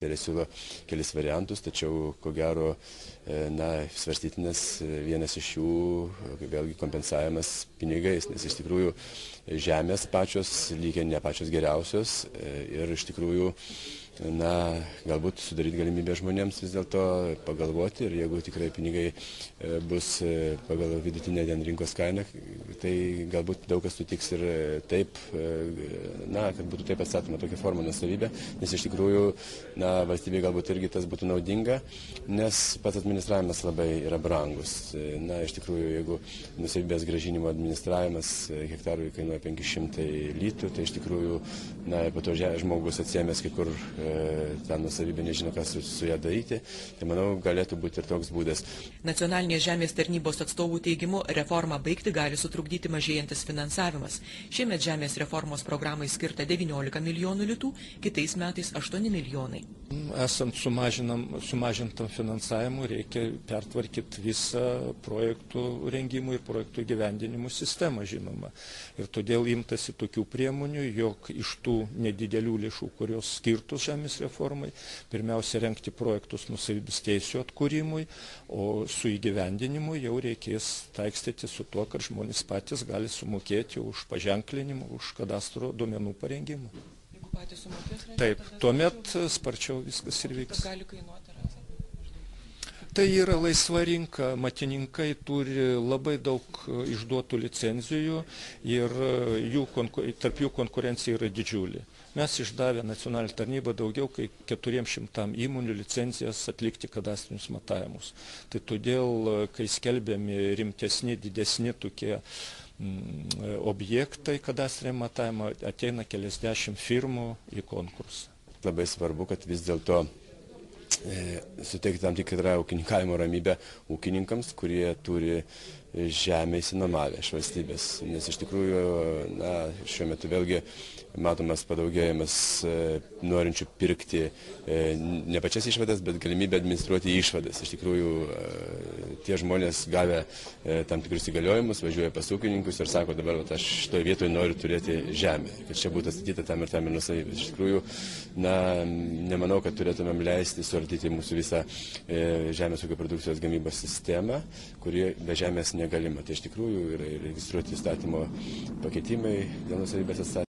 Ir siūlo kelis variantus, tačiau ko gero svarstytinas vienas iš jų vėlgi kompensavimas pinigais, nes iš tikrųjų žemės pačios lygiai ne pačios geriausios ir iš tikrųjų galbūt sudaryti galimybę žmonėms vis dėlto pagalvoti ir jeigu tikrai pinigai bus pagal vidutinę rinkos kainą, tai galbūt daug kas sutiks ir taip, kad būtų taip atstatoma tokia forma nuosavybė, nes iš tikrųjų valstybei galbūt irgi tas būtų naudinga, nes pats administravimas labai yra brangus. Iš tikrųjų, jeigu nuosavybės grąžinimo administravimas hektarui kainuoja 500 litų, tai iš tikrųjų, po to žmogus atsiėmęs kai kur tą nuosavybę nežino, kas su ją daryti, tai manau galėtų būti ir toks būdas. Nacionalinės žemės tarnybos atstovų teigimu, reformą baigti gali sutrukdyti mažėjantis finansavimas. Šiemet žemės reformos programai skirta 19 milijonų litų, kitais metais 8 milijonai. Esant sumažintam finansavimui, reikia pertvarkyti visą projektų rengimų ir projektų įgyvendinimų sistemą, žinoma. Ir todėl imtasi tokių priemonių, jog iš tų nedidelių lėšų, kurios skirtos žemės reformai, pirmiausia rengti projektus nuosavybės teisių atkūrimui, o su įgyvendinimu jau reikės taikstyti su tuo, kad žmonės patys gali sumokėti už paženklinimą, už kadastro duomenų parengimą. Jeigu patys sumokės, taip, tuomet sparčiau viskas ir vyks. Tas gali kainuoti, ar Tai yra laisva rinka, matininkai turi labai daug išduotų licenzijų ir tarp jų konkurencija yra didžiulė. Mes išdavę nacionalinę tarnybą daugiau kaip 400 įmonių licenzijas atlikti kadastrinius matavimus. Tai todėl, kai skelbiami rimtesni, didesni tokie objektai kadastriniam matavimą, ateina keliasdešimt firmų į konkursą. Labai svarbu, kad vis dėlto suteikti tam tikrą ūkininkavimo ramybę ūkininkams, kurie turi žemę įsinomavę iš valstybės. Nes iš tikrųjų, šiuo metu vėlgi matomas padaugėjimas norinčių pirkti ne pačias išvadas, bet galimybę administruoti išvadas. Iš tikrųjų, tie žmonės gavę tam tikrus įgaliojimus, važiuoja pas ūkininkus ir sako, dabar aš šitoje vietoje noriu turėti žemę, kad čia būtų atstatyta tam ir nuosavybės. Iš tikrųjų, nemanau, kad turėtumėm leisti suardyti mūsų visą žemės ūkio produkcijos gamybos sistemą, kuri be žemės negalima. Tai iš tikrųjų yra registruoti įstatymo pakeitimai dėl nuosavybės atstatymo.